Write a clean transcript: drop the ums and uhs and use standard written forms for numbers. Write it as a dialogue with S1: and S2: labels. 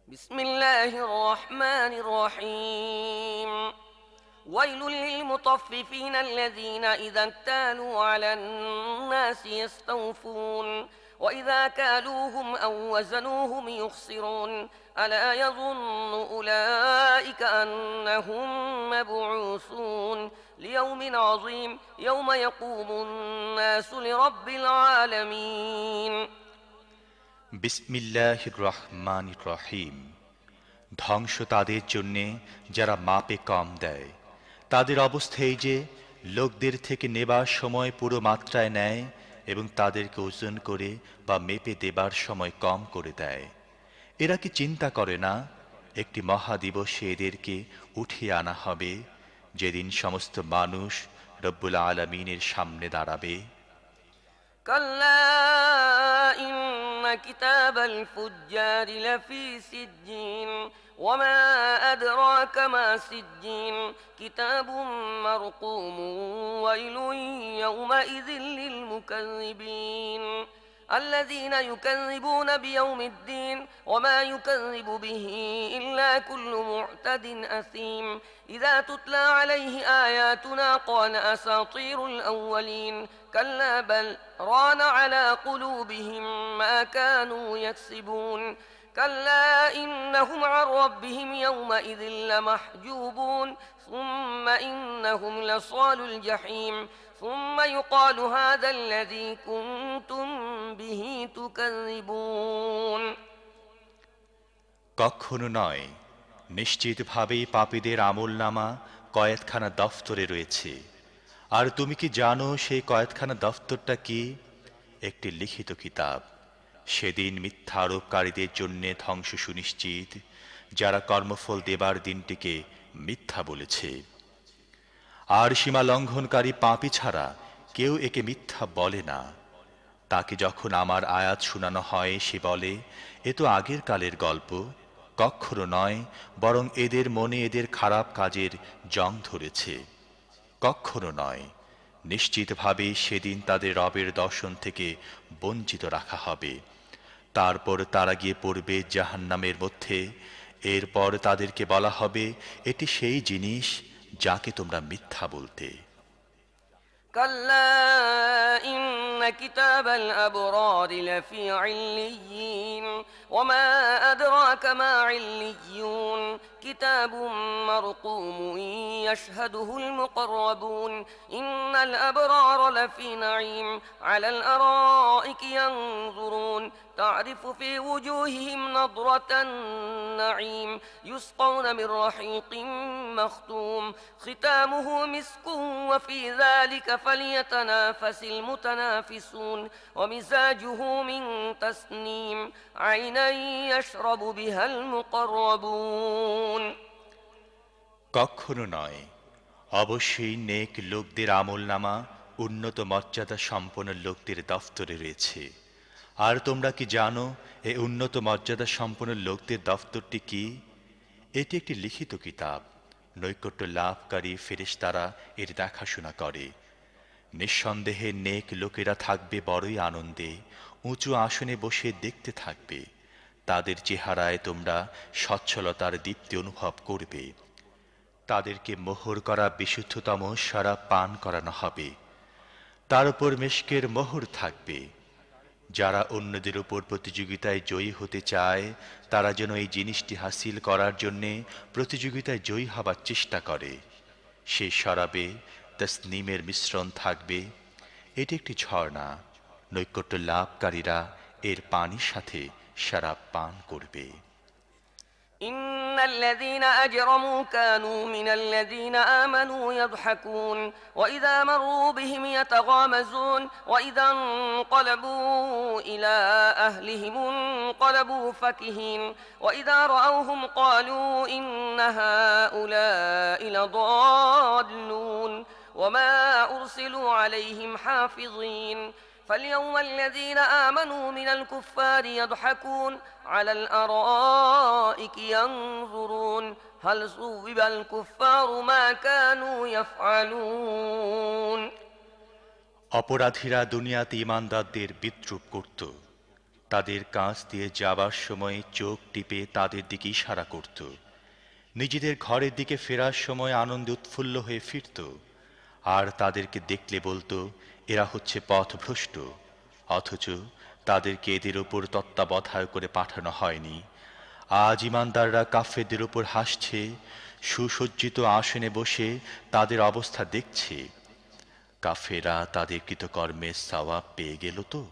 S1: بسم الله الرحمن الرحيم ويل للمطففين الذين إذا اكتالوا على الناس يستوفون وإذا كالوهم أو وزنوهم يخسرون ألا يظن أولئك أنهم مبعوثون ليوم عظيم يوم يقوم الناس لرب العالمين
S2: বিসমিল্লাহির রহমানির রহিম। ধ্বংস তাদের জন্যে যারা মাপে কম দেয়। তাদের অবস্থা এই যে লোকদের থেকে নেবার সময় পুরো মাত্রায় নেয় এবং তাদেরকে ওজন করে বা মেপে দেবার সময় কম করে দেয়। এরা কি চিন্তা করে না একটি মহাদিবসে এদেরকে উঠিয়ে আনা হবে, যেদিন সমস্ত মানুষ রব্বুল আলামিনের সামনে দাঁড়াবে।
S1: كلا إن كتاب الفجار لفي سجين وما أدراك ما سجين كتاب مرقوم ويل يومئذ للمكذبين الذين يكذبون بيوم الدين وما يكذب به إلا كل معتد أثيم إذا تتلى عليه آياتنا قال أساطير الأولين كلا بل ران على قلوبهم ما كانوا يكسبون كلا إنهم عن ربهم يومئذ لمحجوبون ثم إنهم لصال الجحيم ثم يقال هذا الذي كنتم به تكذبون
S2: কখনো নয়, নিশ্চিতভাবেই পাপীদের আমলনামা কয়েদখানা দফতরে রয়েছে। আর তুমি কি জানো সেই কয়েদখানা দফতরটা কি? একটি লিখিত কিতাব। সেদিন মিথ্যা আরোপকারীদের জন্য ধ্বংস সুনিশ্চিত, যারা কর্মফল দেবার দিনটিকে মিথ্যা বলেছে। আর সীমা লঙ্ঘনকারী পাপী ছাড়া কেউ একে মিথ্যা বলে না। তাকে যখন আমার আয়াত শোনানো হয় সে বলে, এ তো আগের কালের গল্প। কখনো নয়, বরং এদের মনে এদের খারাপ কাজের জং ধরেছে। কখনো নয়, নিশ্চিতভাবে সেদিন তাদের রবের দর্শন থেকে বঞ্চিত রাখা হবে। তারপর তারা গিয়ে পড়বে জাহান্নামের মধ্যে। এরপর তাদেরকে বলা হবে, এটি সেই জিনিস যাকে তোমরা মিথ্যা বলতে।
S1: كلا إن كتاب الأبرار لفي عليين وما أدراك ما عليون كتاب مرقوم يشهده المقربون إن الأبرار لفي نعيم على الأرائك ينظرون تعرف في وجوههم نضرة النعيم يسقون من رحيق مختوم ختامه مسك وفي ذلك فليتنافس المتنافسون ومزاجه من تسنيم عينا يشرب بها المقربون
S2: কখনো নয়, অবশ্যই নেক লোকদের আমলনামা উন্নত মর্যাদা সম্পন্ন লোকদের দফতরে রয়েছে। আর তোমরা কি জানো এই উন্নত মর্যাদা সম্পন্ন লোকদের দফতরটি কি? এটি একটি লিখিত কিতাব। নৈকট্য লাভকারী ফেরেশতারা এর দেখাশোনা করে। নিঃসন্দেহে নেক লোকেরা থাকবে বড়ই আনন্দে, উঁচু আসনে বসে দেখতে থাকবে। তাদের চেহারায় তোমরা সচ্ছলতার দীপ্তি অনুভব করবে। তাদেরকে মোহর করা বিশুদ্ধতম শরাব পান করানো হবে। তার উপর মিশকের মোহর থাকবে। যারা অন্যদের উপর প্রতিযোগিতায় জয়ী হতে চায়, তারা যেন এই জিনিসটি হাসিল করার জন্যে প্রতিযোগিতায় জয়ী হবার চেষ্টা করে। সেই শরাবে তসনিমের মিশ্রণ থাকবে। এটি একটি ঝর্ণা। নৈকট্য লাভকারীরা এর পানির সাথে শরাব পান করবে।
S1: إن الذين أجرموا كانوا من الذين آمنوا يضحكون وإذا مروا بهم يتغامزون وإذا انقلبوا إلى أهلهم انقلبوا فكهين وإذا رأوهم قالوا إن هؤلاء لضالون وما أرسلوا عليهم حافظين فاليوم الذين آمنوا من الكفار يضحكون على الأرائك ينظرون هل ثوب الكفار ما كانوا يفعلون
S2: অপরাধীরা দুনিয়াতে ঈমানদারদের বিদ্রূপ করত। তাদের কাছ দিয়ে যাবার সময় চোখ টিপে তাদের দিকে ইশারা করত। নিজেদের ঘরের দিকে ফেরার সময় আনন্দে উৎফুল্ল হয়ে ফিরত। আর তাদেরকে দেখলে বলতো, এরা হচ্ছে পথভ্রষ্ট। অথচ তাদেরকে এদের উপর তত্ত্বাবধায়ক করে পাঠানো হয়নি। আজ ইমানদাররা কাফেরদের উপর হাসছে, সুসজ্জিত আসনে বসে তাদের অবস্থা দেখছে। কাফেররা তাদের কৃতকর্মের সওয়াব পেয়ে গেল তো।